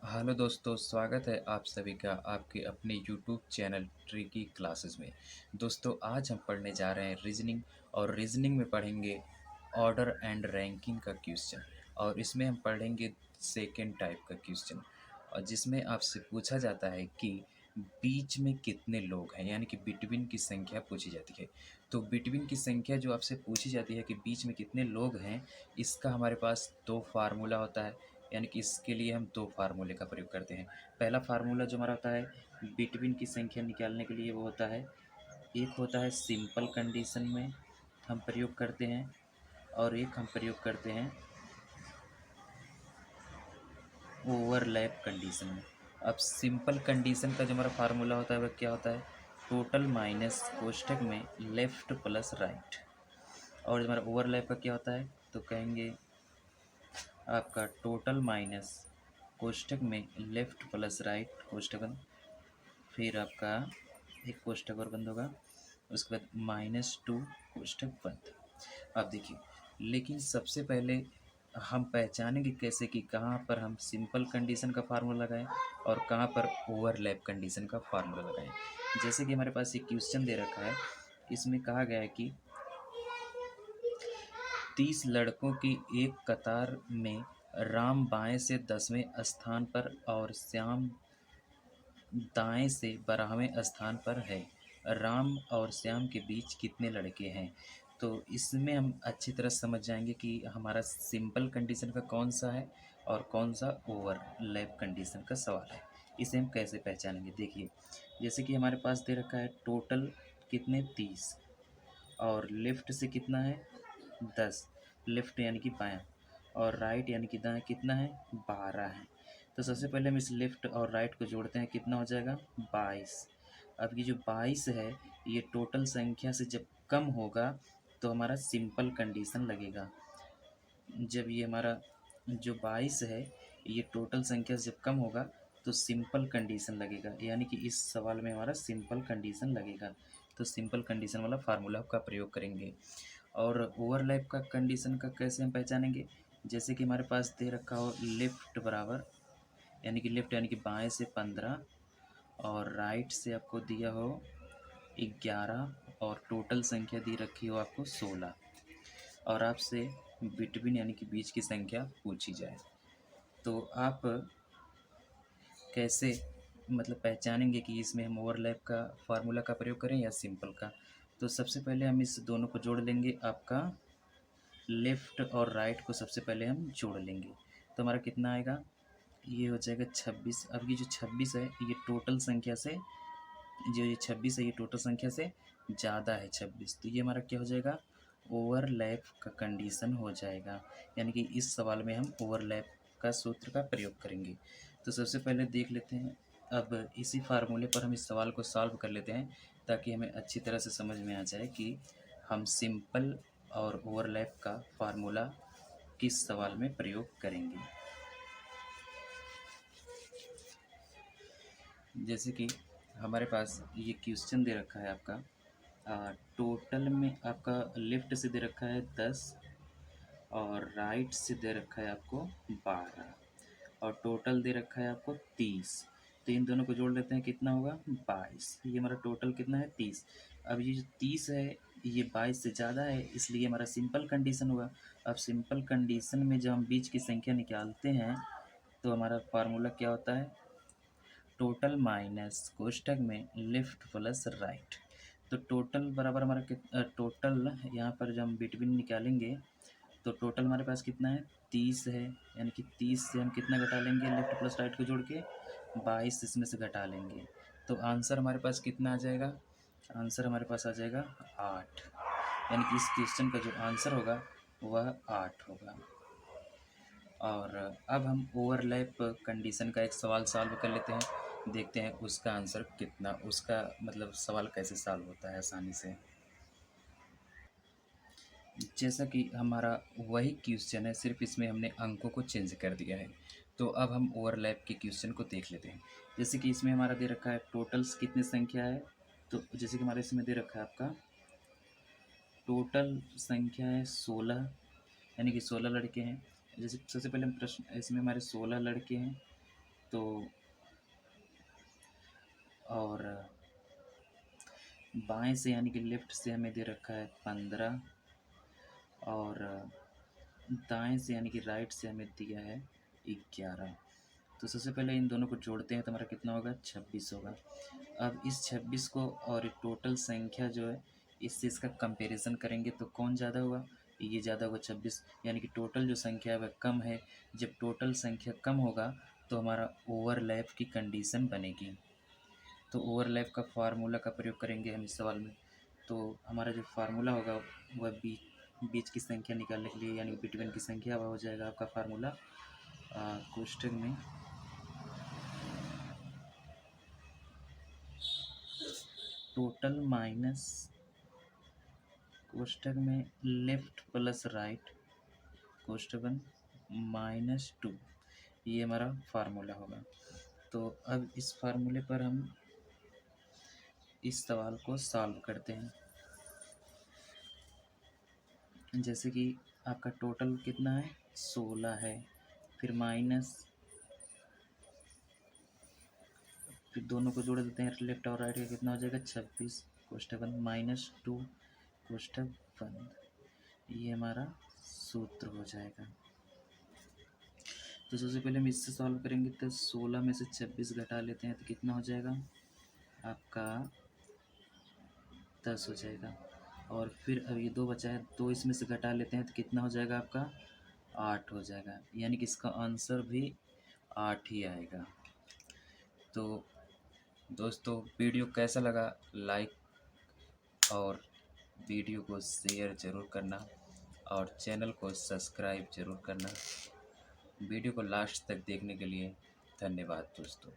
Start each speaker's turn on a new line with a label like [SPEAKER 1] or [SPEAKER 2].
[SPEAKER 1] Hello दोस्तों, स्वागत है आप सभी का आपके अपने यूट्यूब चैनल ट्रिकी क्लासेस में। दोस्तों, आज हम पढ़ने जा रहे हैं रीजनिंग। और रीजनिंग में पढ़ेंगे ऑर्डर एंड रैंकिंग का क्वेश्चन। और इसमें हम पढ़ेंगे सेकेंड टाइप का क्वेश्चन, और जिसमें आपसे पूछा जाता है कि बीच में कितने लोग हैं, यानी कि बिटवीन की संख्या पूछी जाती है। तो बिटवीन की संख्या जो आपसे पूछी जाती है कि बीच में कितने लोग हैं, इसका हमारे पास दो फार्मूला होता है। यानी कि इसके लिए हम दो फार्मूले का प्रयोग करते हैं। पहला फार्मूला जो हमारा होता है बिटवीन की संख्या निकालने के लिए, वो होता है, एक होता है सिंपल कंडीशन में हम प्रयोग करते हैं, और एक हम प्रयोग करते हैं ओवरलैप कंडीशन में। अब सिंपल कंडीशन का जो हमारा फार्मूला होता है वह क्या होता है, टोटल माइनस कोष्ठक में लेफ्ट प्लस राइट। और जो हमारा ओवरलैप का क्या होता है, तो कहेंगे आपका टोटल माइनस कोष्ठक में लेफ्ट प्लस राइट कोष्ठक बंद, फिर आपका एक कोष्ठक और बंद होगा, उसके बाद -2 कोष्ठक बंद। अब देखिए, लेकिन सबसे पहले हम पहचानेंगे कैसे कि कहाँ पर हम सिंपल कंडीशन का फार्मूला लगाएं और कहाँ पर ओवरलैप कंडीशन का फार्मूला लगाएं। जैसे कि हमारे पास एक क्वेश्चन दे रखा है, इसमें कहा गया है कि 30 लड़कों की एक कतार में राम बाएं से 10वें स्थान पर और श्याम दाएं से 12वें स्थान पर है। राम और श्याम के बीच कितने लड़के हैं। तो इसमें हम अच्छी तरह समझ जाएंगे कि हमारा सिंपल कंडीशन का कौन सा है और कौन सा ओवरलैप कंडीशन का सवाल है। इसे हम कैसे पहचानेंगे, देखिए, जैसे कि हमारे पास दे रखा है टोटल कितने 30, और लेफ्ट से कितना है 10, लेफ्ट यानी कि बायां, और राइट यानी कि दाएं कितना है 12 है। तो सबसे पहले हम इस लेफ्ट और राइट को जोड़ते हैं, कितना हो जाएगा 22। अब ये जो 22 है, ये टोटल संख्या से जब कम होगा तो हमारा सिंपल कंडीशन लगेगा। जब ये हमारा जो 22 है, ये टोटल संख्या से जब कम होगा तो सिंपल कंडीशन लगेगा, यानी कि इस सवाल में हमारा सिंपल कंडीशन लगेगा। तो सिंपल कंडीशन वाला फार्मूला का प्रयोग करेंगे। और ओवरलैप का कंडीशन का कैसे हम पहचानेंगे, जैसे कि हमारे पास दे रखा हो लेफ्ट बराबर, यानी कि लेफ्ट यानी कि बाएं से 15, और राइट से आपको दिया हो 11, और टोटल संख्या दी रखी हो आपको 16, और आपसे बिटवीन यानी कि बीच की संख्या पूछी जाए, तो आप कैसे मतलब पहचानेंगे कि इसमें हम ओवरलैप का फार्मूला का प्रयोग करें या सिंपल का। तो सबसे पहले हम इस दोनों को जोड़ लेंगे, आपका लेफ़्ट और राइट को सबसे पहले हम जोड़ लेंगे, तो हमारा कितना आएगा, ये हो जाएगा 26। अब ये जो 26 है, ये टोटल संख्या से, जो ये 26 है ये टोटल संख्या से ज़्यादा है 26, तो ये हमारा क्या हो जाएगा, ओवरलैप का कंडीशन हो जाएगा। यानी कि इस सवाल में हम ओवरलैप का सूत्र का प्रयोग करेंगे। तो सबसे पहले देख लेते हैं, अब इसी फार्मूले पर हम इस सवाल को सॉल्व कर लेते हैं, ताकि हमें अच्छी तरह से समझ में आ जाए कि हम सिंपल और ओवरलैप का फार्मूला किस सवाल में प्रयोग करेंगे। जैसे कि हमारे पास ये क्वेश्चन दे रखा है आपका, टोटल में आपका लेफ्ट से दे रखा है 10, और राइट से दे रखा है आपको 12, और टोटल दे रखा है आपको 30। तो इन दोनों को जोड़ लेते हैं, कितना होगा 22। ये हमारा टोटल कितना है 30। अब ये जो 30 है, ये 22 से ज़्यादा है, इसलिए हमारा सिंपल कंडीशन हुआ। अब सिंपल कंडीशन में जब हम बीच की संख्या निकालते हैं, तो हमारा फार्मूला क्या होता है, टोटल माइनस कोष्ठक में लेफ्ट प्लस राइट। तो टोटल बराबर हमारा टोटल यहाँ पर जब हम बिटवीन निकालेंगे, तो टोटल हमारे पास कितना है 30 है, यानी कि 30 से हम कितना घटा लेंगे, लेफ्ट प्लस राइट को जोड़ के 22 इसमें से घटा लेंगे, तो आंसर हमारे पास कितना आ जाएगा, आंसर हमारे पास आ जाएगा 8। यानी कि इस क्वेश्चन का जो आंसर होगा वह 8 होगा। और अब हम ओवरलैप कंडीशन का एक सवाल सॉल्व कर लेते हैं, देखते हैं उसका आंसर कितना, उसका मतलब सवाल कैसे सॉल्व होता है आसानी से। जैसा कि हमारा वही क्वेश्चन है, सिर्फ इसमें हमने अंकों को चेंज कर दिया है। तो अब हम ओवरलैप के क्वेश्चन को देख लेते हैं। जैसे कि इसमें हमारा दे रखा है टोटल्स कितनी संख्या है, तो जैसे कि हमारे इसमें दे रखा है आपका टोटल संख्या है 16, यानी कि 16 लड़के हैं। जैसे सबसे पहले हम प्रश्न, इसमें हमारे 16 लड़के हैं, तो और बाएं से यानी कि लेफ़्ट से हमें दे रखा है 15 और दाएं से यानी कि राइट से हमें दिया है 11। तो सबसे पहले इन दोनों को जोड़ते हैं तो हमारा कितना होगा, 26 होगा। अब इस 26 को और टोटल संख्या जो है इससे इसका कंपैरिजन करेंगे तो कौन ज़्यादा होगा, ये ज़्यादा होगा 26, यानी कि टोटल जो संख्या है वह कम है। जब टोटल संख्या कम होगा तो हमारा ओवरलैप की कंडीशन बनेगी। तो ओवरलैप का फार्मूला का प्रयोग करेंगे हम इस सवाल में। तो हमारा जो फार्मूला होगा वह बीच की संख्या निकालने के लिए यानी बिटवीन की संख्या वह हो जाएगा आपका फार्मूला कोष्ठक में टोटल माइनस कोष्ठक में लेफ्ट प्लस राइट कोष्ठक -2, ये हमारा फार्मूला होगा। तो अब इस फार्मूले पर हम इस सवाल को सॉल्व करते हैं। जैसे कि आपका टोटल कितना है, 16 है, फिर माइनस, फिर दोनों को जोड़ देते हैं लेफ्ट और राइट का, कितना हो जाएगा 26 कोष्ठक बंद -2 कोष्ठक बंद, ये हमारा सूत्र हो जाएगा। तो सबसे पहले हम इससे सॉल्व करेंगे तो 16 में से 26 घटा लेते हैं तो कितना हो जाएगा आपका 10 हो जाएगा। और फिर अब ये 2 बचा है, 2 इसमें से घटा लेते हैं तो कितना हो जाएगा आपका 8 हो जाएगा, यानी कि इसका आंसर भी 8 ही आएगा। तो दोस्तों वीडियो कैसा लगा, लाइक और वीडियो को शेयर ज़रूर करना और चैनल को सब्सक्राइब ज़रूर करना। वीडियो को लास्ट तक देखने के लिए धन्यवाद दोस्तों।